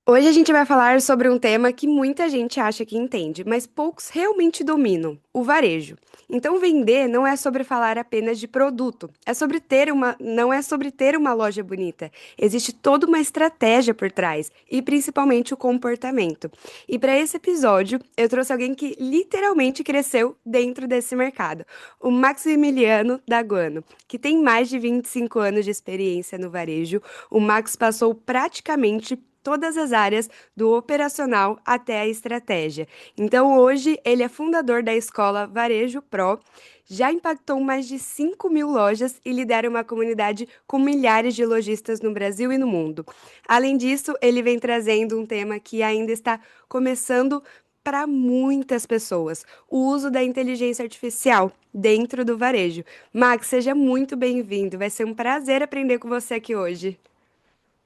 Hoje a gente vai falar sobre um tema que muita gente acha que entende, mas poucos realmente dominam, o varejo. Então, vender não é sobre falar apenas de produto, não é sobre ter uma loja bonita. Existe toda uma estratégia por trás e principalmente o comportamento. E para esse episódio, eu trouxe alguém que literalmente cresceu dentro desse mercado, o Maximiliano Daguano, que tem mais de 25 anos de experiência no varejo. O Max passou praticamente todas as áreas, do operacional até a estratégia. Então, hoje, ele é fundador da escola Varejo Pro, já impactou mais de 5.000 lojas e lidera uma comunidade com milhares de lojistas no Brasil e no mundo. Além disso, ele vem trazendo um tema que ainda está começando para muitas pessoas, o uso da inteligência artificial dentro do varejo. Max, seja muito bem-vindo. Vai ser um prazer aprender com você aqui hoje.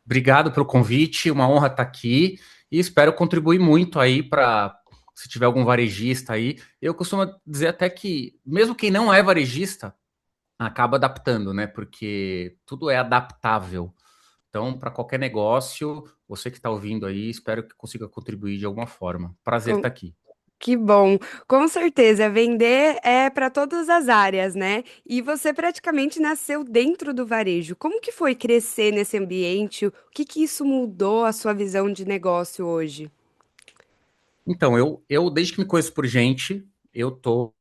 Obrigado pelo convite, uma honra estar aqui e espero contribuir muito aí para se tiver algum varejista aí. Eu costumo dizer até que mesmo quem não é varejista acaba adaptando, né? Porque tudo é adaptável. Então, para qualquer negócio, você que está ouvindo aí, espero que consiga contribuir de alguma forma. Prazer estar aqui. Que bom. Com certeza, vender é para todas as áreas, né? E você praticamente nasceu dentro do varejo. Como que foi crescer nesse ambiente? O que que isso mudou a sua visão de negócio hoje? Então, eu desde que me conheço por gente, eu tô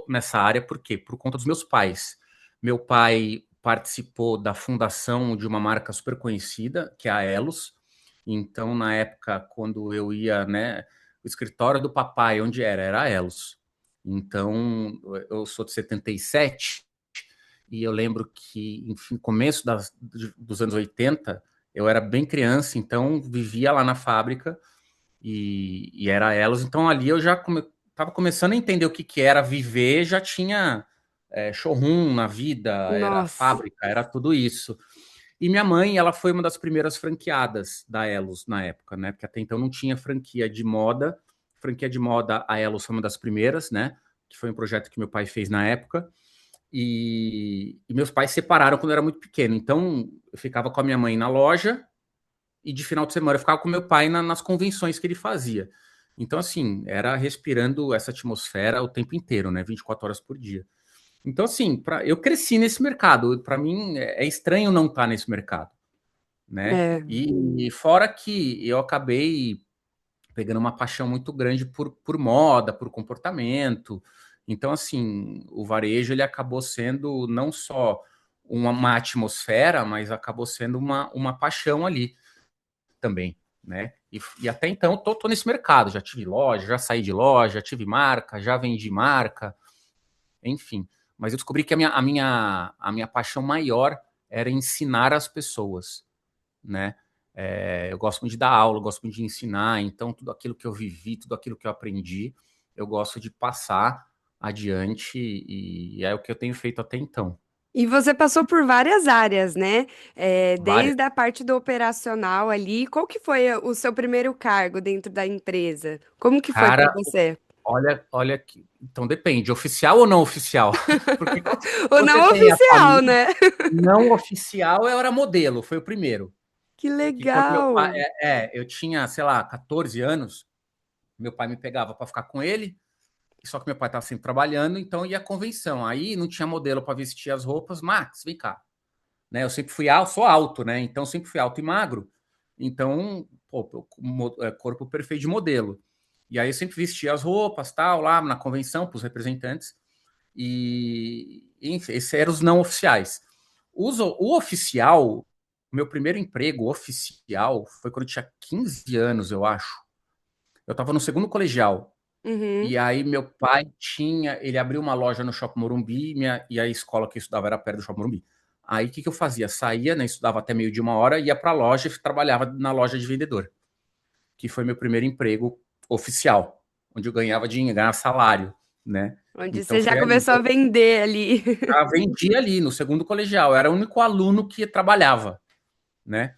nessa área, por quê? Por conta dos meus pais. Meu pai participou da fundação de uma marca super conhecida, que é a Elos. Então, na época, quando eu ia, né, o escritório do papai, onde era? Era a Elos. Então, eu sou de 77 e eu lembro que, enfim, começo dos anos 80, eu era bem criança, então vivia lá na fábrica e era elas. Então ali eu já estava começando a entender o que, que era viver, já tinha showroom na vida, era Nossa. fábrica, era tudo isso. E minha mãe, ela foi uma das primeiras franqueadas da Elos na época, né? Porque até então não tinha franquia de moda. Franquia de moda, a Elos foi uma das primeiras, né? Que foi um projeto que meu pai fez na época. E meus pais se separaram quando eu era muito pequeno. Então eu ficava com a minha mãe na loja e de final de semana eu ficava com meu pai nas convenções que ele fazia. Então, assim, era respirando essa atmosfera o tempo inteiro, né? 24 horas por dia. Então, assim, eu cresci nesse mercado. Para mim, é estranho não estar nesse mercado, né? É. E fora que eu acabei pegando uma paixão muito grande por moda, por comportamento. Então, assim, o varejo ele acabou sendo não só uma atmosfera, mas acabou sendo uma paixão ali também, né? E até então tô nesse mercado, já tive loja, já saí de loja, já tive marca, já vendi marca, enfim. Mas eu descobri que a minha paixão maior era ensinar as pessoas, né? Eu gosto muito de dar aula, eu gosto muito de ensinar, então tudo aquilo que eu vivi, tudo aquilo que eu aprendi, eu gosto de passar adiante e é o que eu tenho feito até então. E você passou por várias áreas, né? Várias. Desde a parte do operacional ali. Qual que foi o seu primeiro cargo dentro da empresa? Como que foi para Cara, você? olha que. Então depende, oficial ou não oficial? Porque quando O você não tem a oficial, família né? não oficial, eu era modelo, foi o primeiro. Que Que quando meu pai. legal! Eu tinha, sei lá, 14 anos, meu pai me pegava para ficar com ele, só que meu pai estava sempre trabalhando, então ia à convenção. Aí não tinha modelo para vestir as roupas. Max, vem cá. Né? Eu sempre fui alto, sou alto, né? Então sempre fui alto e magro. Então, pô, corpo perfeito de modelo. E aí eu sempre vestia as roupas, tal, lá na convenção, para os representantes. E, enfim, esses eram os não oficiais. O oficial, o meu primeiro emprego oficial foi quando eu tinha 15 anos, eu acho. Eu estava no segundo colegial. Uhum. E aí meu pai ele abriu uma loja no Shopping Morumbi, e a escola que eu estudava era perto do Shopping Morumbi. Aí o que, que eu fazia? Saía, né, estudava até meio de uma hora, ia para a loja e trabalhava na loja de vendedor, que foi meu primeiro emprego oficial, onde eu ganhava dinheiro, ganhava salário, né? Onde Então você já foi ali. começou a vender ali. Já vendia ali no segundo colegial, eu era o único aluno que trabalhava, né?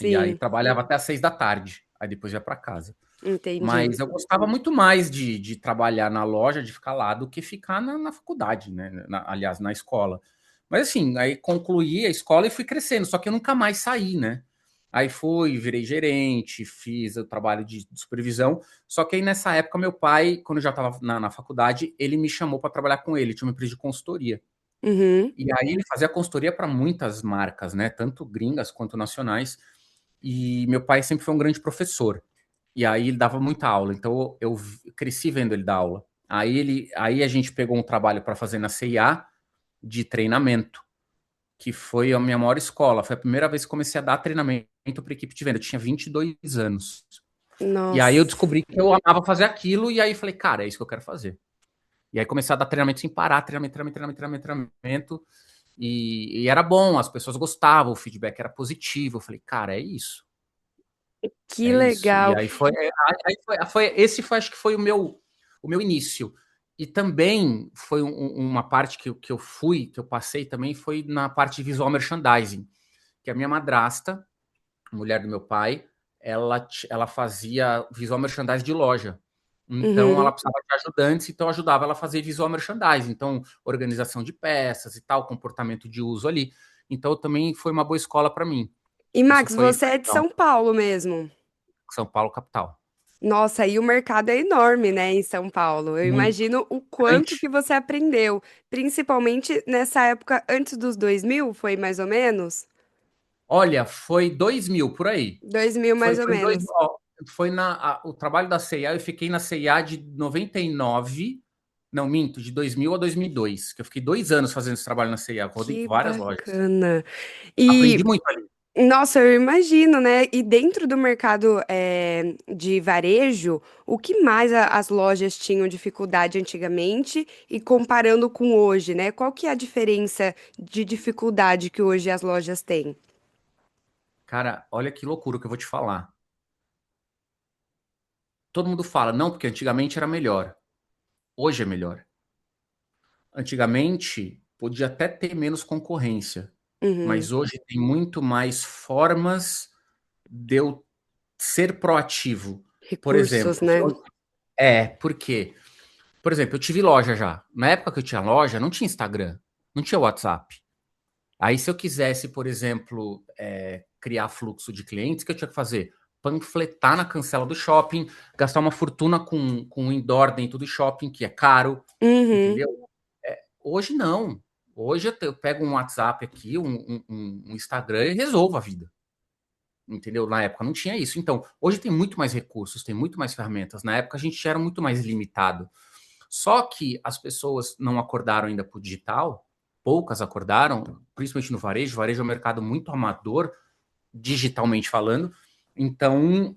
E aí Sim, trabalhava até às 6 da tarde, aí depois ia para casa. entendi. Mas eu gostava muito mais de trabalhar na loja, de ficar lá, do que ficar na faculdade, né? Aliás, na escola. Mas assim, aí concluí a escola e fui crescendo, só que eu nunca mais saí, né? Aí fui, virei gerente, fiz o trabalho de supervisão. Só que aí nessa época, meu pai, quando eu já estava na faculdade, ele me chamou para trabalhar com ele. Tinha uma empresa de consultoria. Uhum. E aí ele fazia consultoria para muitas marcas, né? Tanto gringas quanto nacionais. E meu pai sempre foi um grande professor. E aí ele dava muita aula. Então eu cresci vendo ele dar aula. Aí a gente pegou um trabalho para fazer na CIA de treinamento, que foi a minha maior escola. Foi a primeira vez que comecei a dar treinamento para equipe de venda. Eu tinha 22 anos. E aí eu Nossa, descobri que eu amava fazer aquilo, e aí falei, cara, é isso que eu quero fazer. E aí comecei a dar treinamento sem parar, treinamento. E era bom, as pessoas gostavam, o feedback era positivo. Eu falei, cara, é isso. que É isso. E legal. aí esse foi, acho que foi o meu início. E também foi uma parte que eu passei também, foi na parte de visual merchandising, que a minha madrasta, mulher do meu pai, ela fazia visual merchandising de loja. Então, ela Uhum. precisava de ajudantes, então eu ajudava ela a fazer visual merchandising. Então, organização de peças e tal, comportamento de uso ali. Então, também foi uma boa escola para mim. E Isso Max, foi você é de legal. São Paulo mesmo? São Paulo, capital. Nossa, e o mercado é enorme, né, em São Paulo. Eu Muito imagino o quanto que grande. você aprendeu, principalmente nessa época antes dos 2000, foi mais ou menos? Olha, foi 2000 por aí. 2000 Foi, mais ou foi dois, menos. ó, foi o trabalho da CIA, eu fiquei na CIA de 99, não, minto, de 2000 a 2002, que eu fiquei 2 anos fazendo esse trabalho na CIA, rodei Que várias lojas. bacana. Aprendi E, muito ali. nossa, eu imagino, né? E dentro do mercado de varejo, o que mais as lojas tinham dificuldade antigamente e comparando com hoje, né? Qual que é a diferença de dificuldade que hoje as lojas têm? Cara, olha que loucura que eu vou te falar. Todo mundo fala, não, porque antigamente era melhor. Hoje é melhor. Antigamente podia até ter menos concorrência, Uhum. mas hoje tem muito mais formas de eu ser proativo. Por Recursos, exemplo, né? por quê? Por exemplo, eu tive loja já. Na época que eu tinha loja, não tinha Instagram, não tinha WhatsApp. Aí, se eu quisesse, por exemplo, criar fluxo de clientes, o que eu tinha que fazer? Panfletar na cancela do shopping, gastar uma fortuna com o indoor dentro do shopping, que é caro, Uhum. entendeu? Hoje não. Hoje eu pego um WhatsApp aqui, um Instagram e resolvo a vida. Entendeu? Na época não tinha isso. Então, hoje tem muito mais recursos, tem muito mais ferramentas. Na época a gente era muito mais limitado. Só que as pessoas não acordaram ainda para o digital, poucas acordaram, principalmente no varejo. O varejo é um mercado muito amador, digitalmente falando. Então,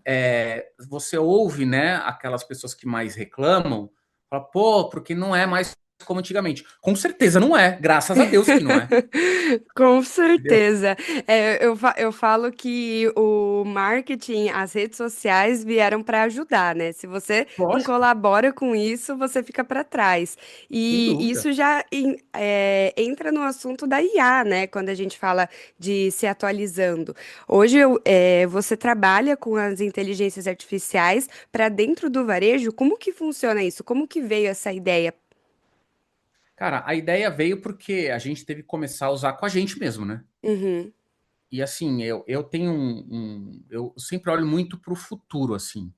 você ouve, né, aquelas pessoas que mais reclamam, fala, pô, porque não é mais como antigamente. Com certeza não é, graças a Deus que não é. Com Entendeu? certeza. Eu falo que o marketing, as redes sociais vieram para ajudar, né? Se você não Lógico, colabora com isso, você fica para trás. sem E dúvida. isso já entra no assunto da IA, né? Quando a gente fala de se atualizando. Hoje você trabalha com as inteligências artificiais para dentro do varejo. Como que funciona isso? Como que veio essa ideia? Cara, a ideia veio porque a gente teve que começar a usar com a gente mesmo, né? Uhum, E assim, eu tenho eu sempre olho muito para o futuro, assim.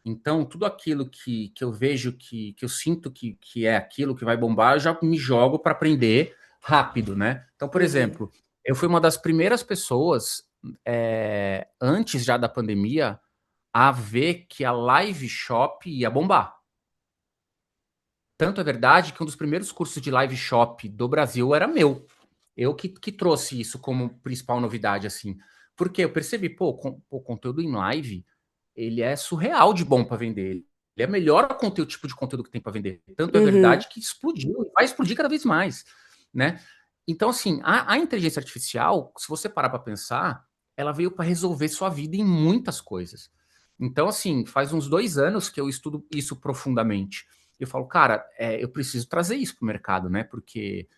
Então, tudo aquilo que eu vejo, que eu sinto que é aquilo que vai bombar, eu já me jogo para aprender rápido, né? Então, por uhum, exemplo, eu fui uma das primeiras pessoas, antes já da pandemia, a ver que a live shop ia bombar. Tanto é verdade que um dos primeiros cursos de live shop do Brasil era meu. Eu que trouxe isso como principal novidade, assim. Porque eu percebi, pô, o conteúdo em live, ele é surreal de bom para vender. Ele é melhor conteúdo, tipo de conteúdo que tem para vender. Tanto é uhum. verdade que explodiu, e vai explodir cada vez mais, né? Então, assim, a inteligência artificial, se você parar para pensar, ela veio para resolver sua vida em muitas coisas. Então, assim, faz uns 2 anos que eu estudo isso profundamente. Eu falo, cara, eu preciso trazer isso para o mercado, né? Porque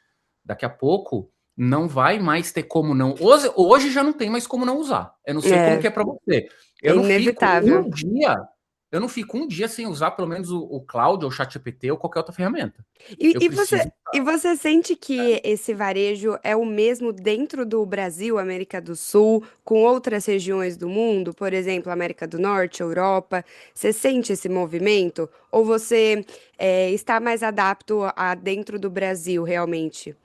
daqui a pouco não vai mais ter como não. Hoje já não tem mais como não usar. Eu não sei como É, que é para você. é Eu não fico inevitável. um dia. eu não fico um dia sem usar pelo menos o Cloud ou o ChatGPT ou qualquer outra ferramenta. E, Eu e você, preciso. e você sente que esse varejo é o mesmo dentro do Brasil, América do Sul, com outras regiões do mundo, por exemplo, América do Norte, Europa? Você sente esse movimento? Ou você está mais adapto a dentro do Brasil, realmente?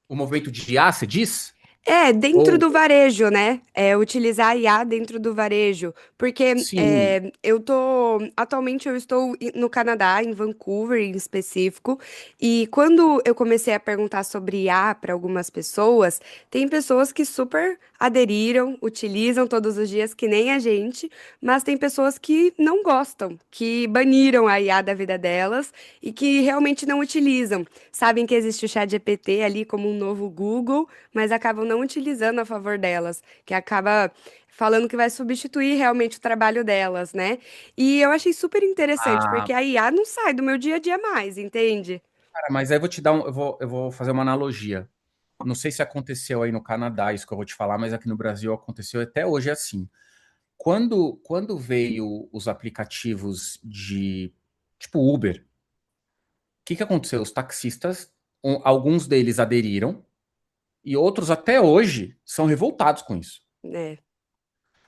O movimento de IA, você diz? É, dentro Ou do varejo, né? É, utilizar a IA dentro do varejo. Porque sim. atualmente eu estou no Canadá, em Vancouver em específico, e quando eu comecei a perguntar sobre IA para algumas pessoas, tem pessoas que super aderiram, utilizam todos os dias, que nem a gente, mas tem pessoas que não gostam, que baniram a IA da vida delas e que realmente não utilizam. Sabem que existe o ChatGPT ali como um novo Google, mas acabam não utilizando a favor delas, que acaba falando que vai substituir realmente o trabalho delas, né? E eu achei super interessante, Ah, porque a IA não sai do meu dia a dia mais, entende? cara, mas aí eu vou te dar eu vou fazer uma analogia. Não sei se aconteceu aí no Canadá isso que eu vou te falar, mas aqui no Brasil aconteceu e até hoje é assim. Quando veio os aplicativos de tipo Uber, o que que aconteceu? Os taxistas, alguns deles aderiram e outros até hoje são revoltados com isso. É.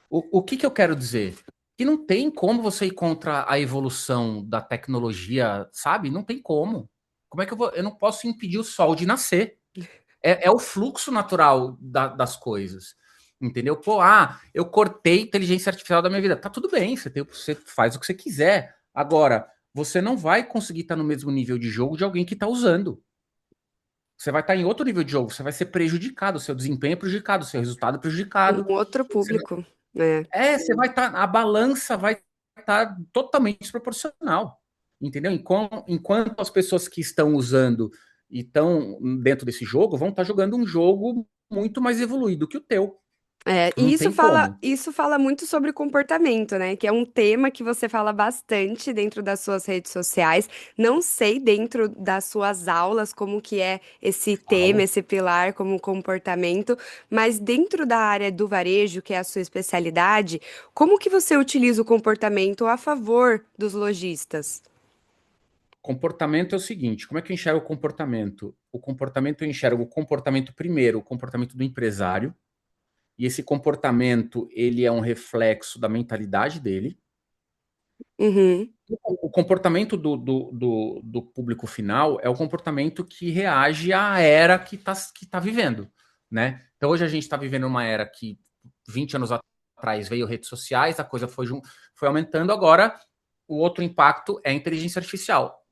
O que que eu quero dizer? Que não tem como você ir contra a evolução da tecnologia, sabe? Não tem como. Como é que eu vou? Eu não posso impedir o sol de nascer. É o fluxo natural das coisas. Entendeu? Pô, eu cortei inteligência artificial da minha vida. Tá tudo bem, você faz o que você quiser. Agora, você não vai conseguir estar no mesmo nível de jogo de alguém que está usando. Você vai estar em outro nível de jogo, você vai ser prejudicado, o seu desempenho é prejudicado, o seu resultado é Um prejudicado. outro público, né? Você vai estar, a balança vai estar totalmente desproporcional, entendeu? Enquanto as pessoas que estão usando e estão dentro desse jogo vão estar jogando um jogo muito mais evoluído que o teu. É, e Não tem como. isso fala muito sobre comportamento, né? Que é um tema que você fala bastante dentro das suas redes sociais. Não sei dentro das suas aulas como que é esse tema, Falo. esse pilar como comportamento, mas dentro da área do varejo, que é a sua especialidade, como que você utiliza o comportamento a favor dos lojistas? Comportamento é o seguinte: como é que eu enxergo o comportamento? O comportamento eu enxergo o comportamento primeiro, o comportamento do empresário, e esse comportamento ele é um reflexo da mentalidade dele. Uhum, O comportamento do público final é o comportamento que reage à era que tá vivendo, né? Então hoje a gente está vivendo uma era que 20 anos atrás veio redes sociais, a coisa foi aumentando, agora o outro impacto é a inteligência artificial.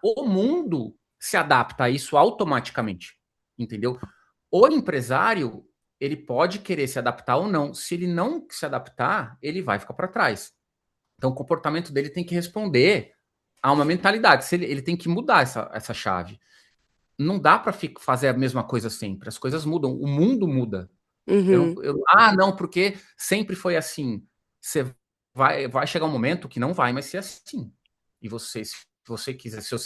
O mundo se adapta a isso automaticamente, entendeu? O empresário, ele pode querer se adaptar ou não. Se ele não se adaptar, ele vai ficar para trás. Então, o comportamento dele tem que responder a uma mentalidade. Ele tem que mudar essa chave. Não dá para fazer a mesma coisa sempre. As coisas mudam. O mundo muda. uhum. Não, porque sempre foi assim. Você vai chegar um momento que não vai mais ser assim. E se você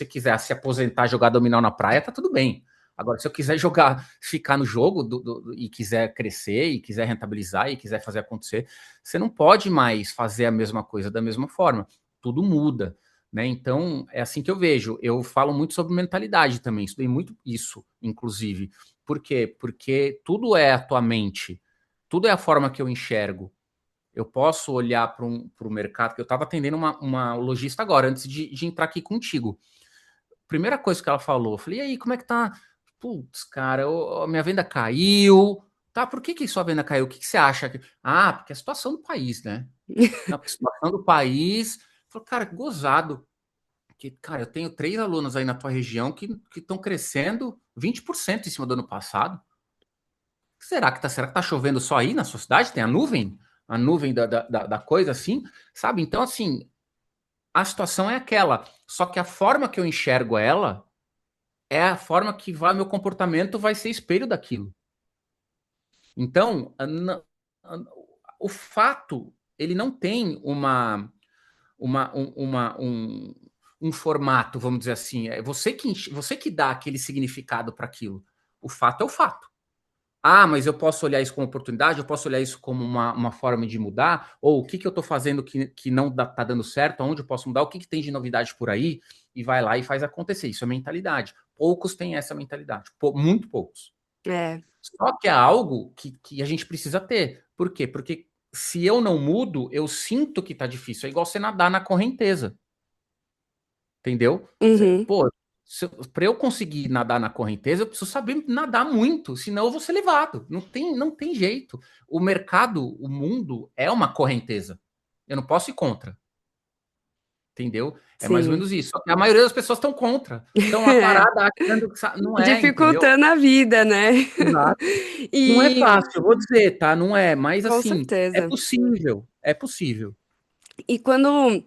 quiser se aposentar, jogar dominó na praia, tá tudo bem. Agora, se eu quiser jogar, ficar no jogo e quiser crescer, e quiser rentabilizar, e quiser fazer acontecer, você não pode mais fazer a mesma coisa da mesma forma. Tudo muda, né? Então, é assim que eu vejo. Eu falo muito sobre mentalidade também, estudei muito isso, inclusive. Por quê? Porque tudo é a tua mente, tudo é a forma que eu enxergo. Eu posso olhar para o mercado, que eu estava atendendo uma lojista agora, antes de entrar aqui contigo. Primeira coisa que ela falou, eu falei, e aí, como é que tá? Putz, cara, a minha venda caiu. Tá, por que sua venda caiu? O que você acha? Porque é a situação do país, né? Não, porque a situação do país. Eu falei, cara, que gozado. Que, cara, eu tenho 3 alunos aí na tua região que estão crescendo 20% em cima do ano passado. Será que tá chovendo só aí na sua cidade? Tem a nuvem da coisa assim, sabe? Então, assim, a situação é aquela. Só que a forma que eu enxergo ela é a forma que meu comportamento vai ser espelho daquilo. Então, o fato, ele não tem um formato, vamos dizer assim. É você que dá aquele significado para aquilo. O fato é o fato. Ah, mas eu posso olhar isso como oportunidade, eu posso olhar isso como uma forma de mudar, ou o que, que eu estou fazendo que não está dando certo, aonde eu posso mudar, o que, que tem de novidade por aí, e vai lá e faz acontecer. Isso é mentalidade. Poucos têm essa mentalidade, muito poucos. É. Só que é algo que a gente precisa ter. Por quê? Porque se eu não mudo, eu sinto que está difícil. É igual você nadar na correnteza. Entendeu? Uhum. Pô, para eu conseguir nadar na correnteza, eu preciso saber nadar muito, senão eu vou ser levado. Não tem jeito. O mercado, o mundo é uma correnteza. Eu não posso ir contra, entendeu? É mais ou Sim. menos isso. Só que a maioria das pessoas estão contra. Estão lá É. parada achando que não é, entendeu? Dificultando a vida, né? Exato. Não é E fácil, eu vou dizer, tá? Não é, mas com assim, é certeza. possível. É possível. E quando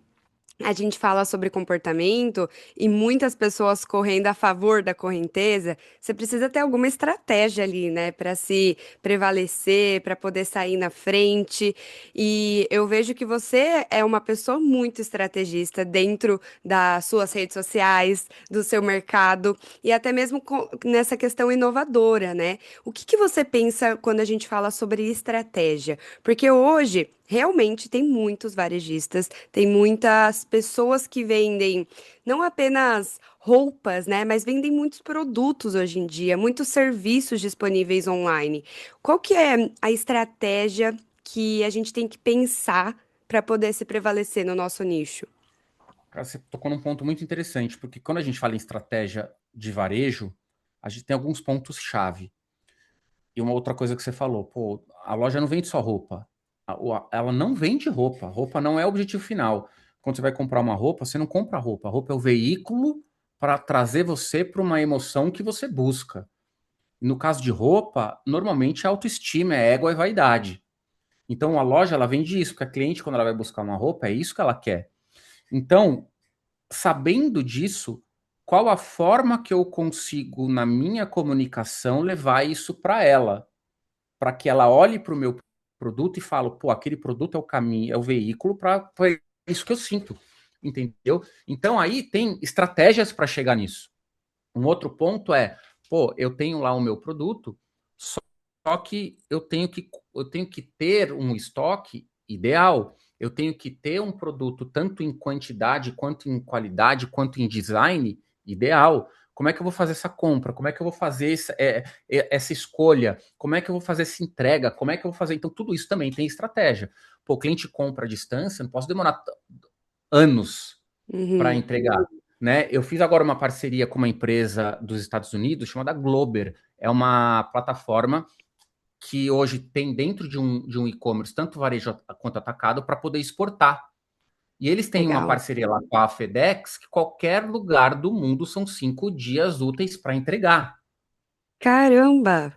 a gente fala sobre comportamento e muitas pessoas correndo a favor da correnteza, você precisa ter alguma estratégia ali, né, para se prevalecer, para poder sair na frente. E eu vejo que você é uma pessoa muito estrategista dentro das suas redes sociais, do seu mercado e até mesmo nessa questão inovadora, né? O que que você pensa quando a gente fala sobre estratégia? Porque hoje realmente tem muitos varejistas, tem muitas pessoas que vendem não apenas roupas, né, mas vendem muitos produtos hoje em dia, muitos serviços disponíveis online. Qual que é a estratégia que a gente tem que pensar para poder se prevalecer no nosso nicho? Cara, você tocou num ponto muito interessante, porque quando a gente fala em estratégia de varejo, a gente tem alguns pontos-chave. E uma outra coisa que você falou, pô, a loja não vende só roupa. Ela não vende roupa. Roupa não é o objetivo final. Quando você vai comprar uma roupa, você não compra roupa. A roupa é o veículo para trazer você para uma emoção que você busca. No caso de roupa, normalmente é autoestima, é ego, é vaidade. Então a loja ela vende isso, porque a cliente, quando ela vai buscar uma roupa, é isso que ela quer. Então, sabendo disso, qual a forma que eu consigo, na minha comunicação, levar isso para ela? Para que ela olhe para o meu produto e fale, pô, aquele produto é o caminho, é o veículo para isso que eu sinto, entendeu? Então aí tem estratégias para chegar nisso. Um outro ponto é, pô, eu tenho lá o meu produto, só que eu tenho que ter um estoque ideal. Eu tenho que ter um produto tanto em quantidade, quanto em qualidade, quanto em design ideal. Como é que eu vou fazer essa compra? Como é que eu vou fazer essa escolha? Como é que eu vou fazer essa entrega? Como é que eu vou fazer? Então, tudo isso também tem estratégia. Pô, o cliente compra à distância, não posso demorar anos para Uhum. entregar, né? Eu fiz agora uma parceria com uma empresa dos Estados Unidos chamada Glober. É uma plataforma que hoje tem dentro de um e-commerce, tanto varejo quanto atacado, para poder exportar. E eles têm uma Legal. parceria lá com a FedEx, que qualquer lugar do mundo são 5 dias úteis para entregar. Caramba!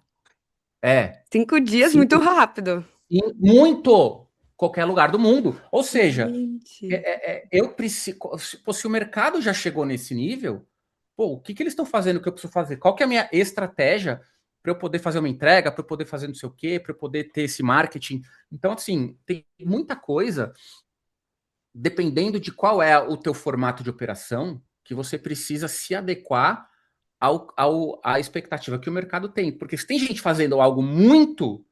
É, 5 dias, muito cinco, rápido. muito qualquer lugar do mundo. Ou seja, Gente. eu preciso. Pô, se o mercado já chegou nesse nível, pô, o que, que eles estão fazendo que eu preciso fazer? Qual que é a minha estratégia para eu poder fazer uma entrega, para eu poder fazer não sei o quê, para eu poder ter esse marketing? Então, assim, tem muita coisa, dependendo de qual é o teu formato de operação, que você precisa se adequar à expectativa que o mercado tem. Porque se tem gente fazendo algo muito,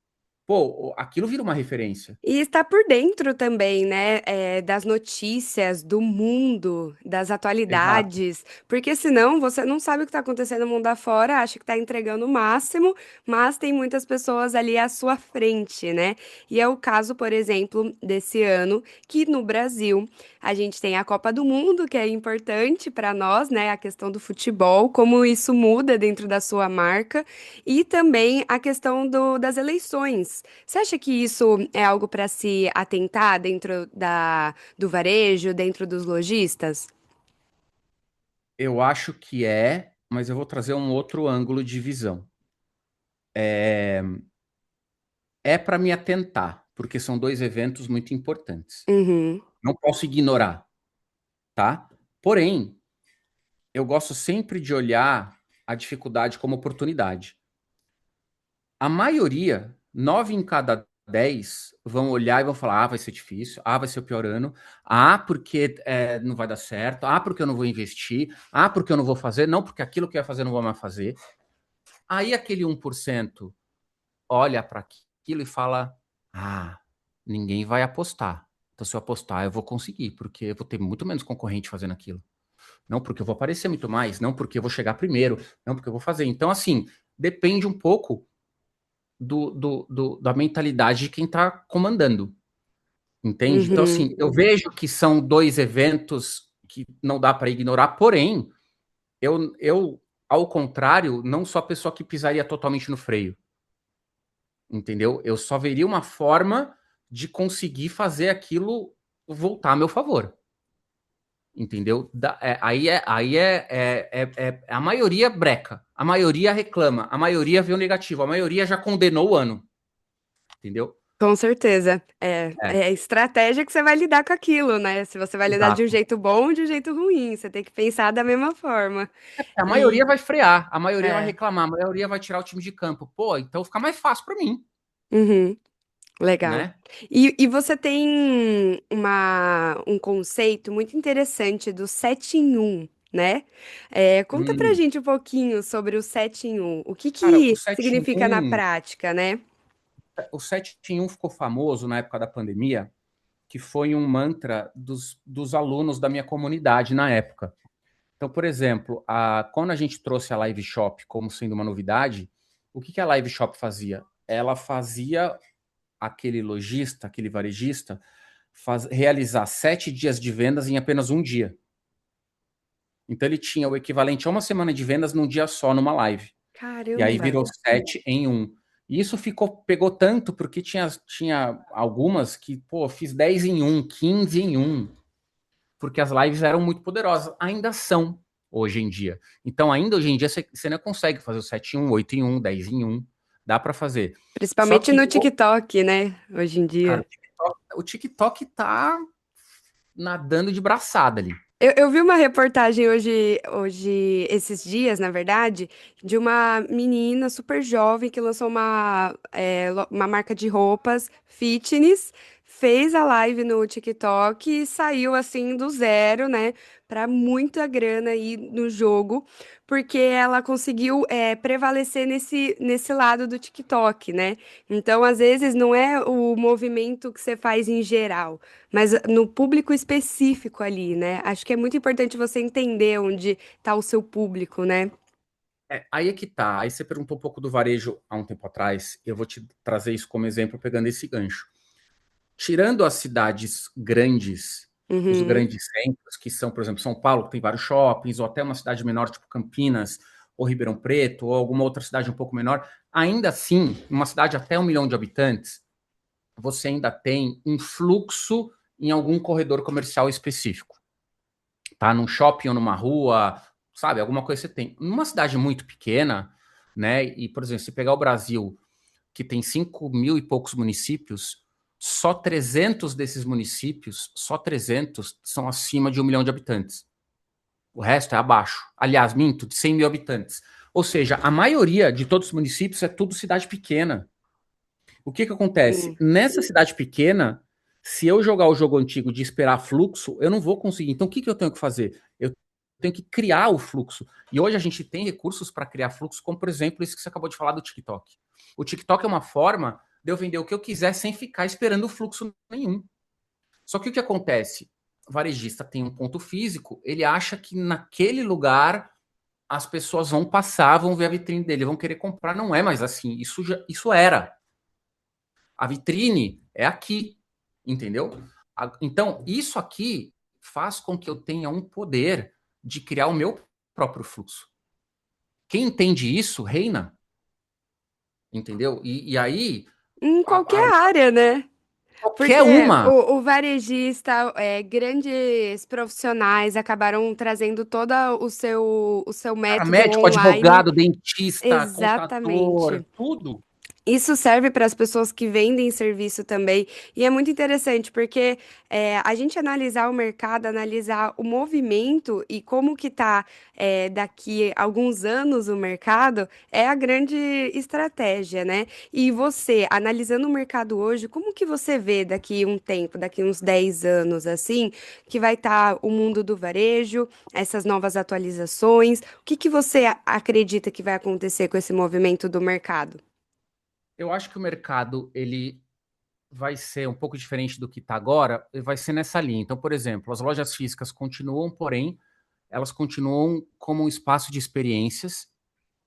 pô, aquilo vira uma referência. E está por dentro também, né, das notícias, do mundo, das Exato. atualidades, porque senão você não sabe o que está acontecendo no mundo afora, acha que está entregando o máximo, mas tem muitas pessoas ali à sua frente, né? E é o caso, por exemplo, desse ano, que no Brasil a gente tem a Copa do Mundo, que é importante para nós, né, a questão do futebol, como isso muda dentro da sua marca, e também a questão das eleições. Você acha que isso é algo para se atentar dentro do varejo, dentro dos lojistas? Eu acho que é, mas eu vou trazer um outro ângulo de visão. É para me atentar, porque são dois eventos muito importantes. Uhum, Não posso ignorar, tá? Porém, eu gosto sempre de olhar a dificuldade como oportunidade. A maioria, 9 em cada 10, vão olhar e vão falar: ah, vai ser difícil, ah, vai ser o pior ano, ah, porque não vai dar certo, ah, porque eu não vou investir, ah, porque eu não vou fazer, não, porque aquilo que eu ia fazer eu não vou mais fazer. Aí aquele 1% olha para aquilo e fala: ah, ninguém vai apostar. Então, se eu apostar, eu vou conseguir, porque eu vou ter muito menos concorrente fazendo aquilo. Não porque eu vou aparecer muito mais, não porque eu vou chegar primeiro, não porque eu vou fazer. Então, assim, depende um pouco da mentalidade de quem está comandando. Entende? Então, Uhum. assim, eu vejo que são dois eventos que não dá para ignorar, porém, ao contrário, não sou a pessoa que pisaria totalmente no freio. Entendeu? Eu só veria uma forma de conseguir fazer aquilo voltar a meu favor. Entendeu? A maioria breca, a maioria reclama, a maioria vê o negativo, a maioria já condenou o ano. Entendeu? Com certeza. É É, a estratégia que você vai lidar com aquilo, né? Se você vai lidar de um exato. jeito bom ou de um jeito ruim, você tem que pensar da mesma forma. A E maioria vai frear, a maioria vai é, reclamar, a maioria vai tirar o time de campo. Pô, então fica mais fácil para mim, uhum, legal. né? E você tem um conceito muito interessante do 7 em um, né? Conta pra Hum. gente um pouquinho sobre o 7 em um. O que Cara, o que 7 em significa na 1, prática, né? o 7 em 1 ficou famoso na época da pandemia, que foi um mantra dos alunos da minha comunidade na época. Então, por exemplo, quando a gente trouxe a Live Shop como sendo uma novidade, o que a Live Shop fazia? Ela fazia aquele lojista, aquele varejista, realizar 7 dias de vendas em apenas um dia. Então ele tinha o equivalente a uma semana de vendas num dia só, numa live. E aí Caramba. virou 7 em 1. E isso pegou tanto porque tinha algumas que, pô, fiz 10 em 1, 15 em 1, porque as lives eram muito poderosas. Ainda são, hoje em dia. Então, ainda hoje em dia, você não consegue fazer o 7 em 1, 8 em 1, 10 em 1. Dá para fazer. Só Principalmente que, no TikTok, né? Hoje em cara, dia. o TikTok tá nadando de braçada ali. Eu vi uma reportagem hoje, esses dias, na verdade, de uma menina super jovem que lançou uma marca de roupas fitness, fez a live no TikTok e saiu assim do zero, né, para muita grana aí no jogo, porque ela conseguiu prevalecer nesse lado do TikTok, né? Então, às vezes, não é o movimento que você faz em geral. Mas no público específico ali, né? Acho que é muito importante você entender onde está o seu público, né? Aí é que tá. Aí você perguntou um pouco do varejo há um tempo atrás. Eu vou te trazer isso como exemplo, pegando esse gancho. Tirando as cidades grandes, os Uhum, grandes centros, que são, por exemplo, São Paulo, que tem vários shoppings, ou até uma cidade menor, tipo Campinas, ou Ribeirão Preto, ou alguma outra cidade um pouco menor, ainda assim, uma cidade até 1 milhão de habitantes, você ainda tem um fluxo em algum corredor comercial específico. Tá? Num shopping ou numa rua, sabe? Alguma coisa você tem. Numa cidade muito pequena, né? E, por exemplo, se pegar o Brasil, que tem 5 mil e poucos municípios, só 300 desses municípios, só 300 são acima de 1 milhão de habitantes. O resto é abaixo. Aliás, minto, de 100 mil habitantes. Ou seja, a maioria de todos os municípios é tudo cidade pequena. O que acontece? sim. Nessa cidade pequena, se eu jogar o jogo antigo de esperar fluxo, eu não vou conseguir. Então, o que eu tenho que fazer? Eu tenho que criar o fluxo. E hoje a gente tem recursos para criar fluxo, como, por exemplo, isso que você acabou de falar do TikTok. O TikTok é uma forma de eu vender o que eu quiser sem ficar esperando fluxo nenhum. Só que o que acontece? O varejista tem um ponto físico, ele acha que naquele lugar as pessoas vão passar, vão ver a vitrine dele, vão querer comprar. Não é mais assim. Isso era. A vitrine é aqui, entendeu? Então, isso aqui faz com que eu tenha um poder de criar o meu próprio fluxo. Quem entende isso, reina, entendeu? E aí, Em a, a, qualquer área, né? qualquer Porque uma, o varejista, grandes profissionais acabaram trazendo todo o seu cara, método médico, online. advogado, dentista, contador, Exatamente. tudo. Isso serve para as pessoas que vendem serviço também. E é muito interessante, porque a gente analisar o mercado, analisar o movimento e como que está daqui a alguns anos o mercado, é a grande estratégia, né? E você, analisando o mercado hoje, como que você vê daqui um tempo, daqui uns 10 anos, assim, que vai estar o mundo do varejo, essas novas atualizações? O que que você acredita que vai acontecer com esse movimento do mercado? Eu acho que o mercado ele vai ser um pouco diferente do que está agora, e vai ser nessa linha. Então, por exemplo, as lojas físicas continuam, porém, elas continuam como um espaço de experiências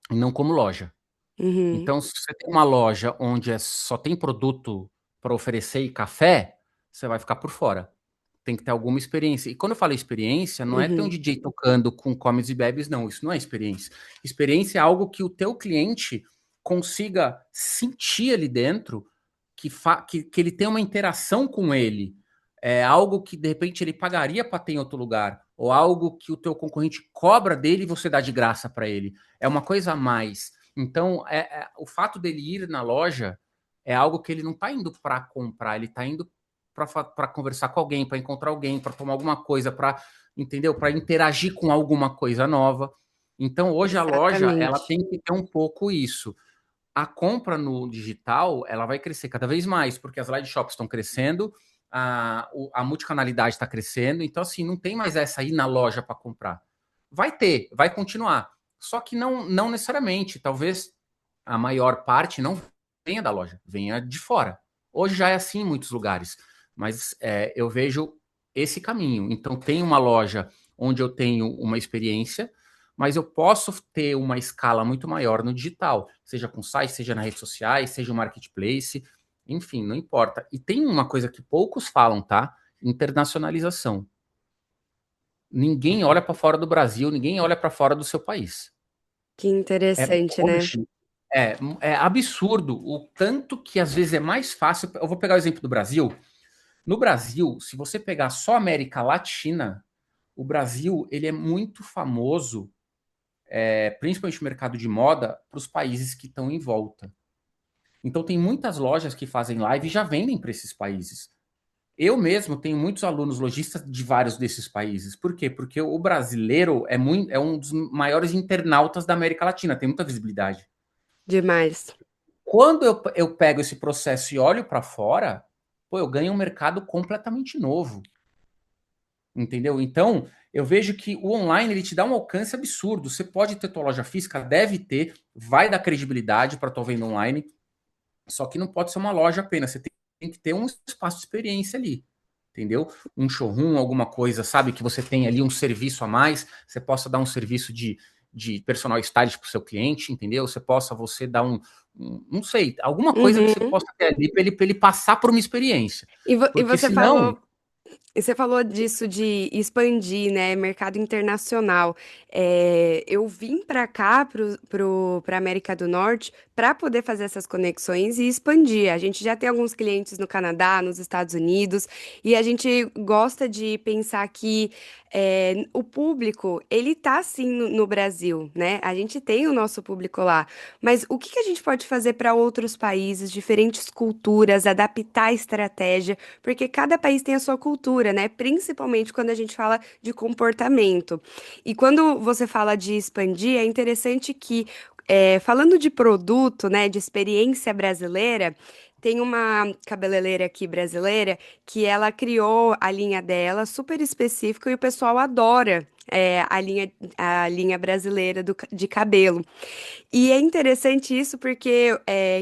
e não como loja. Uhum, Então, se você tem uma loja onde só tem produto para oferecer e café, você vai ficar por fora. Tem que ter alguma experiência. E quando eu falo experiência, não é ter um uhum. DJ tocando com comes e bebes, não. Isso não é experiência. Experiência é algo que o teu cliente consiga sentir ali dentro, que ele tenha uma interação com ele. É algo que, de repente, ele pagaria para ter em outro lugar. Ou algo que o teu concorrente cobra dele e você dá de graça para ele. É uma coisa a mais. Então, o fato dele ir na loja é algo que ele não está indo para comprar, ele está indo para conversar com alguém, para encontrar alguém, para tomar alguma coisa, para entendeu? Para interagir com alguma coisa nova. Então, hoje a loja ela Exatamente. tem que ter um pouco isso. A compra no digital ela vai crescer cada vez mais, porque as live shops estão crescendo, a multicanalidade está crescendo, então assim, não tem mais essa ir na loja para comprar. Vai ter, vai continuar. Só que não necessariamente. Talvez a maior parte não venha da loja, venha de fora. Hoje já é assim em muitos lugares, mas eu vejo esse caminho. Então, tem uma loja onde eu tenho uma experiência, mas eu posso ter uma escala muito maior no digital, seja com site, seja nas redes sociais, seja o marketplace, enfim, não importa. E tem uma coisa que poucos falam, tá? Internacionalização. Ninguém olha para fora do Brasil, ninguém olha para fora do seu país. Que É, interessante, né? hoje é absurdo o tanto que às vezes é mais fácil. Eu vou pegar o exemplo do Brasil. No Brasil, se você pegar só a América Latina, o Brasil ele é muito famoso, principalmente no mercado de moda, para os países que estão em volta. Então tem muitas lojas que fazem live e já vendem para esses países. Eu mesmo tenho muitos alunos lojistas de vários desses países. Por quê? Porque o brasileiro é um dos maiores internautas da América Latina, tem muita visibilidade. Demais. Quando eu pego esse processo e olho para fora, pô, eu ganho um mercado completamente novo, entendeu? Então, eu vejo que o online ele te dá um alcance absurdo. Você pode ter tua loja física, deve ter, vai dar credibilidade para tua venda online, só que não pode ser uma loja apenas. Você tem que ter um espaço de experiência ali, entendeu? Um showroom, alguma coisa, sabe? Que você tem ali um serviço a mais, você possa dar um serviço de personal stylist para o seu cliente, entendeu? Você dar não sei, alguma coisa que você Uhum. possa ter ali para ele passar por uma experiência. E Porque você senão, falou. E você falou disso de expandir, né, mercado internacional. Eu vim para cá, para América do Norte, para poder fazer essas conexões e expandir. A gente já tem alguns clientes no Canadá, nos Estados Unidos, e a gente gosta de pensar que o público, ele tá sim no Brasil, né? A gente tem o nosso público lá, mas o que que a gente pode fazer para outros países, diferentes culturas, adaptar a estratégia? Porque cada país tem a sua cultura, né? Principalmente quando a gente fala de comportamento. E quando você fala de expandir, é interessante que, falando de produto, né, de experiência brasileira, tem uma cabeleireira aqui brasileira que ela criou a linha dela super específica e o pessoal adora. A linha brasileira de cabelo. E é interessante isso porque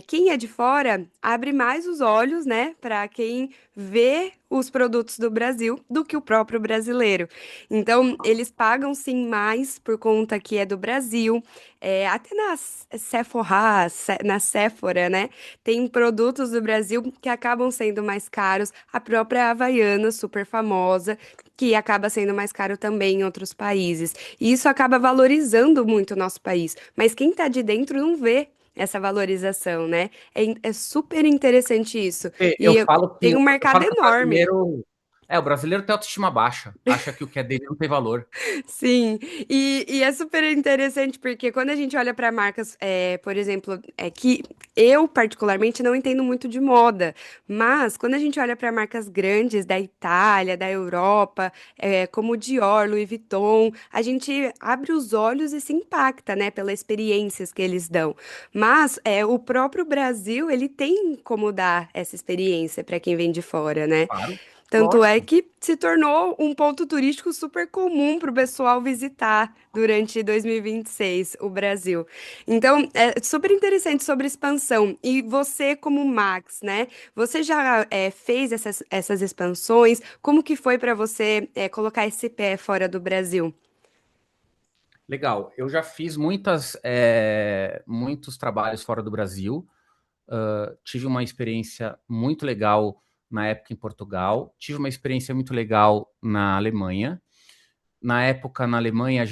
quem é de fora abre mais os olhos, né, para quem vê os produtos do Brasil do que o próprio brasileiro. Então, eles pagam sim mais por conta que é do Brasil. Até na Sephora, né, tem produtos do Brasil que acabam sendo mais caros. A própria Havaiana, super famosa, que acaba sendo mais caro também em outros países. E isso acaba valorizando muito o nosso país. Mas quem tá de dentro não vê essa valorização, né? É super interessante isso. eu E tem um eu mercado falo que enorme. o brasileiro tem autoestima baixa, acha que o que é dele não tem valor. Sim, e é super interessante porque quando a gente olha para marcas, por exemplo, que eu particularmente não entendo muito de moda, mas quando a gente olha para marcas grandes da Itália, da Europa, como Dior, Louis Vuitton, a gente abre os olhos e se impacta, né, pelas experiências que eles dão. Mas o próprio Brasil, ele tem como dar essa experiência para quem vem de fora, né? Claro. Tanto é Lógico. que se tornou um ponto turístico super comum para o pessoal visitar durante 2026 o Brasil. Então, é super interessante sobre expansão. E você, como Max, né? Você já fez essas expansões? Como que foi para você colocar esse pé fora do Brasil? Legal. Eu já fiz muitos trabalhos fora do Brasil. Tive uma experiência muito legal na época em Portugal. Tive uma experiência muito legal na Alemanha. Na época, na Alemanha,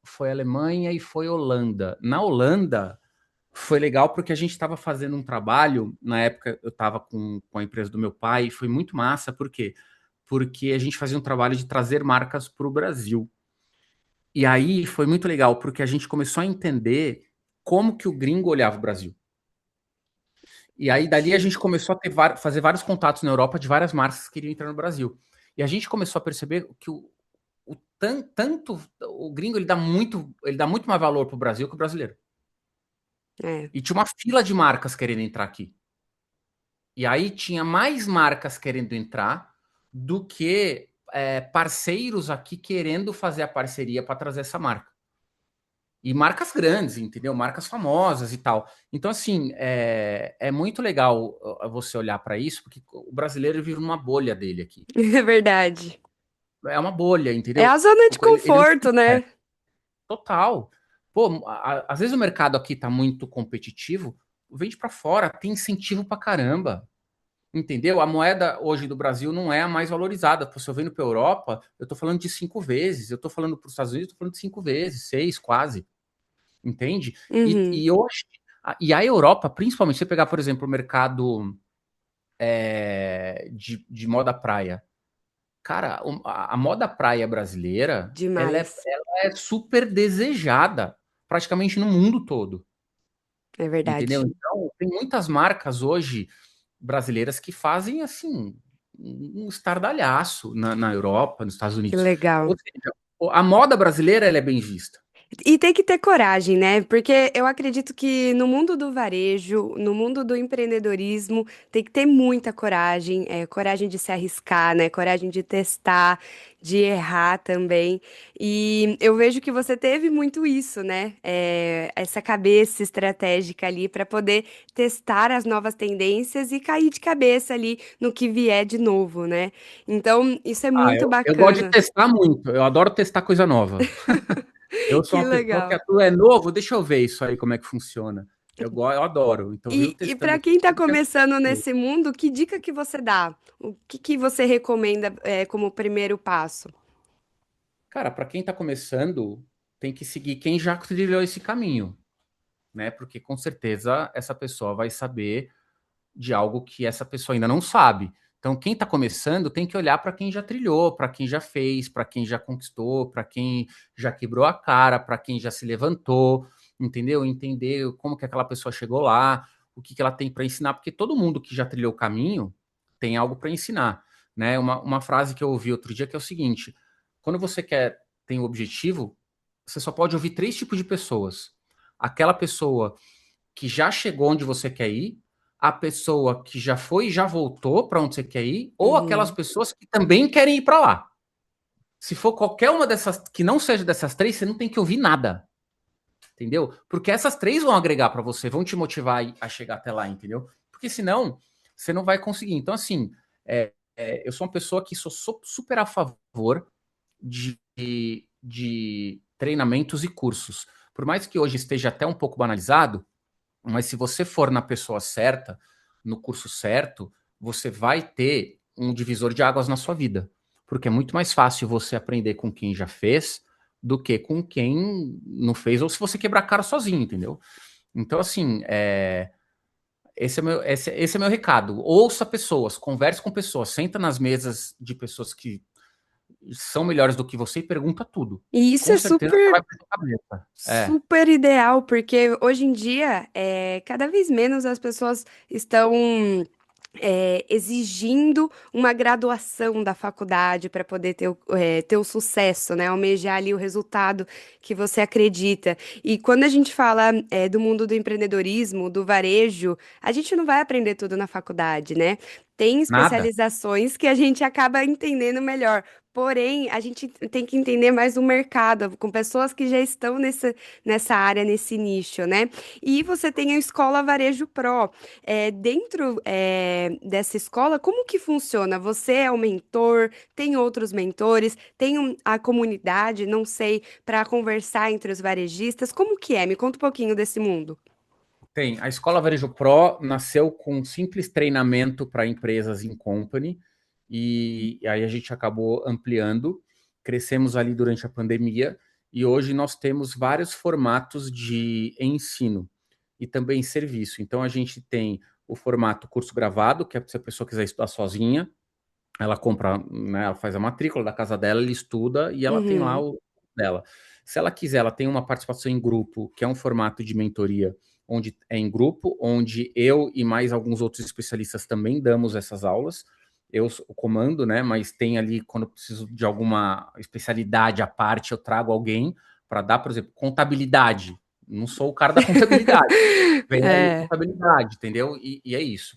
foi Alemanha e foi Holanda. Na Holanda, foi legal porque a gente estava fazendo um trabalho, na época eu estava com a empresa do meu pai, e foi muito massa, por quê? Porque a gente fazia um trabalho de trazer marcas para o Brasil. E aí foi muito legal, porque a gente começou a entender como que o gringo olhava o Brasil. E aí dali a Que gente começou a fazer vários contatos na Europa de várias marcas que queriam entrar no Brasil. E a gente começou a perceber que tanto o gringo ele dá muito mais valor para o Brasil que o brasileiro. é. E tinha uma fila de marcas querendo entrar aqui. E aí tinha mais marcas querendo entrar do que parceiros aqui querendo fazer a parceria para trazer essa marca. E marcas grandes, entendeu? Marcas famosas e tal. Então, assim, é muito legal você olhar para isso, porque o brasileiro vive numa bolha dele aqui. É verdade. É uma bolha, É entendeu? a zona de Ele não conforto, é né? total. Pô, às vezes o mercado aqui tá muito competitivo, vende para fora, tem incentivo para caramba. Entendeu? A moeda hoje do Brasil não é a mais valorizada. Se eu vendo para a Europa, eu estou falando de 5 vezes. Eu estou falando para os Estados Unidos, eu estou falando de 5 vezes, seis quase. Entende? Uhum. E hoje, e a Europa, principalmente, se você pegar, por exemplo, o mercado de moda praia. Cara, a moda praia brasileira, Demais. ela é super desejada, praticamente no mundo todo. É verdade. Entendeu? Então, tem muitas marcas hoje brasileiras que fazem assim um estardalhaço na Europa, nos Estados Que Unidos. legal. Ou seja, a moda brasileira ela é bem vista. E tem que ter coragem, né? Porque eu acredito que no mundo do varejo, no mundo do empreendedorismo, tem que ter muita coragem, coragem de se arriscar, né? Coragem de testar, de errar também. E eu vejo que você teve muito isso, né? Essa cabeça estratégica ali para poder testar as novas tendências e cair de cabeça ali no que vier de novo, né? Então, isso é Ah, muito eu gosto de bacana. testar muito, eu adoro testar coisa nova. Eu sou Que uma pessoa que legal. é novo, deixa eu ver isso aí como é que funciona. Eu adoro, então eu vivo E para testando quem está tudo que é começando novo. nesse mundo, que dica que você dá? O que que você recomenda, como primeiro passo? Cara, para quem está começando, tem que seguir quem já trilhou esse caminho, né? Porque com certeza essa pessoa vai saber de algo que essa pessoa ainda não sabe. Então, quem está começando tem que olhar para quem já trilhou, para quem já fez, para quem já conquistou, para quem já quebrou a cara, para quem já se levantou, entendeu? Entender como que aquela pessoa chegou lá, o que que ela tem para ensinar, porque todo mundo que já trilhou o caminho tem algo para ensinar, né? Uma frase que eu ouvi outro dia que é o seguinte: quando você tem um objetivo, você só pode ouvir três tipos de pessoas. Aquela pessoa que já chegou onde você quer ir, a pessoa que já foi e já voltou para onde você quer ir, ou aquelas Uhum. pessoas que também querem ir para lá. Se for qualquer uma dessas, que não seja dessas três, você não tem que ouvir nada, entendeu? Porque essas três vão agregar para você, vão te motivar a chegar até lá, entendeu? Porque senão, você não vai conseguir. Então, assim, eu sou uma pessoa que sou super a favor de, de treinamentos e cursos. Por mais que hoje esteja até um pouco banalizado, mas se você for na pessoa certa, no curso certo, você vai ter um divisor de águas na sua vida. Porque é muito mais fácil você aprender com quem já fez do que com quem não fez, ou se você quebrar a cara sozinho, entendeu? Então, assim, esse é meu recado. Ouça pessoas, converse com pessoas, senta nas mesas de pessoas que são melhores do que você e pergunta tudo. E isso Com é certeza você super, vai perder a cabeça. super ideal, porque hoje em dia, cada vez menos as pessoas estão exigindo uma graduação da faculdade para poder ter o sucesso, né? Almejar ali o resultado que você acredita. E quando a gente fala, do mundo do empreendedorismo, do varejo, a gente não vai aprender tudo na faculdade, né? Tem Nada. especializações que a gente acaba entendendo melhor. Porém, a gente tem que entender mais o mercado, com pessoas que já estão nessa área, nesse nicho, né? E você tem a Escola Varejo Pro. Dentro, dessa escola, como que funciona? Você é o mentor, tem outros mentores, tem a comunidade, não sei, para conversar entre os varejistas. Como que é? Me conta um pouquinho desse mundo. Tem. A Escola Varejo Pro nasceu com um simples treinamento para empresas in company e aí a gente acabou ampliando. Crescemos ali durante a pandemia e hoje nós temos vários formatos de ensino e também serviço. Então a gente tem o formato curso gravado, que é se a pessoa quiser estudar sozinha, ela compra, né, ela faz a matrícula da casa dela, ela estuda e ela tem lá Uhum. o dela. Se ela quiser, ela tem uma participação em grupo, que é um formato de mentoria, onde é em grupo, onde eu e mais alguns outros especialistas também damos essas aulas. Eu comando, né? Mas tem ali, quando eu preciso de alguma especialidade à parte, eu trago alguém para dar, por exemplo, contabilidade. Não sou o cara da contabilidade. Vem aí É, contabilidade, entendeu? E é isso.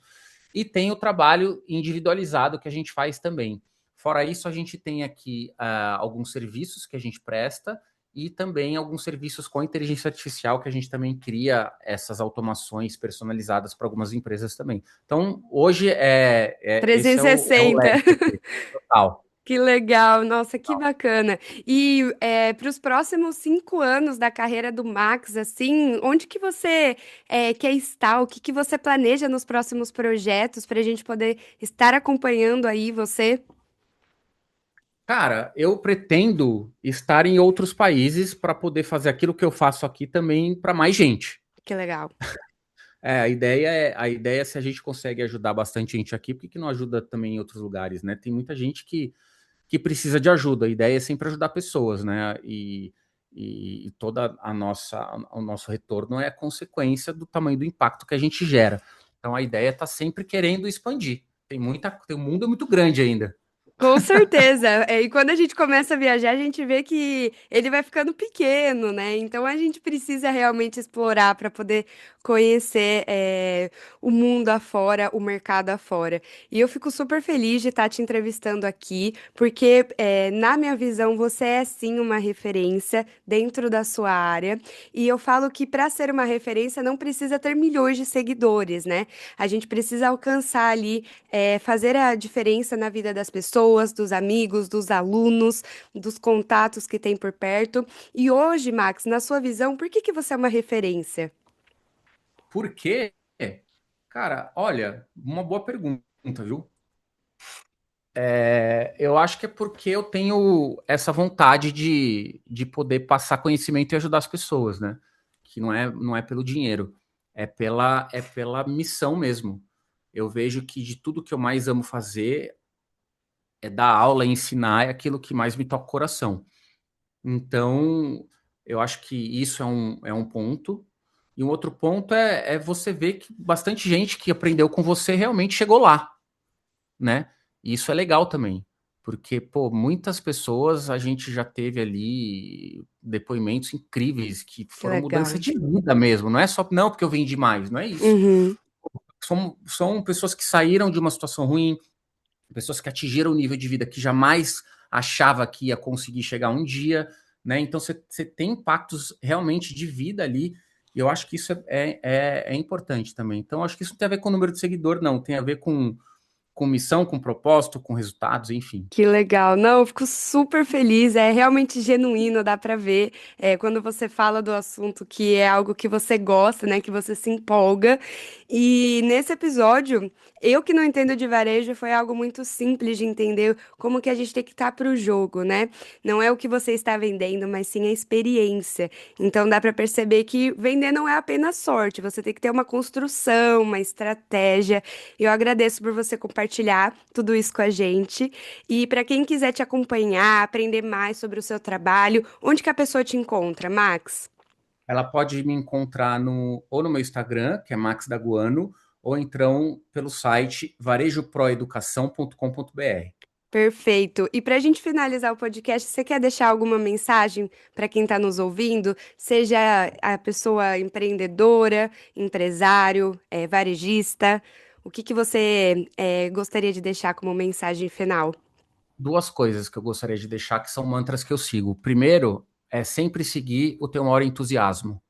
E tem o trabalho individualizado que a gente faz também. Fora isso, a gente tem aqui alguns serviços que a gente presta e também alguns serviços com inteligência artificial que a gente também cria essas automações personalizadas para algumas empresas também. Então, hoje esse é o 360. leque total. Que legal, nossa, que bacana. E para os próximos 5 anos da carreira do Max, assim, onde que você quer estar? O que que você planeja nos próximos projetos para a gente poder estar acompanhando aí você? Cara, eu pretendo estar em outros países para poder fazer aquilo que eu faço aqui também para mais gente. Que legal. A ideia é se a gente consegue ajudar bastante gente aqui, por que que não ajuda também em outros lugares, né? Tem muita gente que precisa de ajuda. A ideia é sempre ajudar pessoas, né? E toda o nosso retorno é consequência do tamanho do impacto que a gente gera. Então a ideia é estar sempre querendo expandir. O mundo é muito grande ainda. Com certeza. E quando a gente começa a viajar, a gente vê que ele vai ficando pequeno, né? Então a gente precisa realmente explorar para poder conhecer, o mundo afora, o mercado afora. E eu fico super feliz de estar te entrevistando aqui, porque, na minha visão, você é sim uma referência dentro da sua área. E eu falo que para ser uma referência não precisa ter milhões de seguidores, né? A gente precisa alcançar ali, fazer a diferença na vida das pessoas, dos amigos, dos alunos, dos contatos que tem por perto. E hoje, Max, na sua visão, por que que você é uma referência? Por quê? Cara, olha, uma boa pergunta, viu? Eu acho que é porque eu tenho essa vontade de poder passar conhecimento e ajudar as pessoas, né? Que não é pelo dinheiro, é pela missão mesmo. Eu vejo que de tudo que eu mais amo fazer é dar aula, ensinar, é aquilo que mais me toca o coração. Então, eu acho que isso é um ponto. E um outro ponto é você ver que bastante gente que aprendeu com você realmente chegou lá, né? E isso é legal também, porque, pô, muitas pessoas a gente já teve ali depoimentos incríveis que Que foram mudança legal. de vida mesmo, não é só, não, porque eu vendi mais, não é isso. Uhum, São pessoas que saíram de uma situação ruim, pessoas que atingiram um nível de vida que jamais achava que ia conseguir chegar um dia, né? Então você tem impactos realmente de vida ali, e eu acho que isso é importante também. Então, acho que isso não tem a ver com o número de seguidor, não, tem a ver com missão, com propósito, com resultados, enfim. que legal. Não, eu fico super feliz. É realmente genuíno, dá pra ver, quando você fala do assunto que é algo que você gosta, né? Que você se empolga. E nesse episódio, eu que não entendo de varejo, foi algo muito simples de entender como que a gente tem que estar pro jogo, né? Não é o que você está vendendo, mas sim a experiência. Então dá pra perceber que vender não é apenas sorte, você tem que ter uma construção, uma estratégia. Eu agradeço por você compartilhar tudo isso com a gente. E para quem quiser te acompanhar, aprender mais sobre o seu trabalho, onde que a pessoa te encontra, Max? Ela pode me encontrar ou no meu Instagram, que é Max Daguano, ou então pelo site varejoproeducação.com.br. Perfeito. E para a gente finalizar o podcast, você quer deixar alguma mensagem para quem está nos ouvindo, seja a pessoa empreendedora, empresário, varejista? O que que você gostaria de deixar como mensagem final? Duas coisas que eu gostaria de deixar que são mantras que eu sigo. Primeiro, é sempre seguir o teu maior entusiasmo.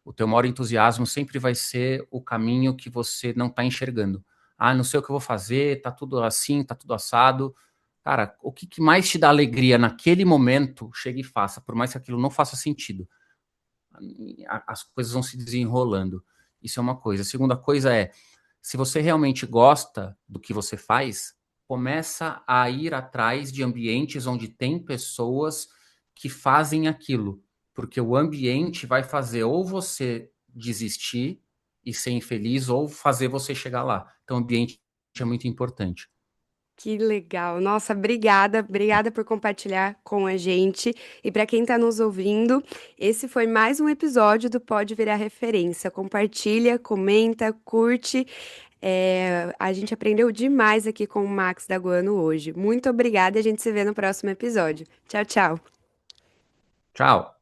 O teu maior entusiasmo sempre vai ser o caminho que você não está enxergando. Ah, não sei o que eu vou fazer, tá tudo assim, tá tudo assado. Cara, o que mais te dá alegria naquele momento, chega e faça, por mais que aquilo não faça sentido. As coisas vão se desenrolando. Isso é uma coisa. A segunda coisa é, se você realmente gosta do que você faz, começa a ir atrás de ambientes onde tem pessoas que fazem aquilo, porque o ambiente vai fazer ou você desistir e ser infeliz ou fazer você chegar lá. Então, o ambiente é muito importante. Que legal. Nossa, obrigada, obrigada por compartilhar com a gente. E para quem está nos ouvindo, esse foi mais um episódio do Pode Virar Referência. Compartilha, comenta, curte. A gente aprendeu demais aqui com o Max da Guano hoje. Muito obrigada e a gente se vê no próximo episódio. Tchau, tchau. Tchau.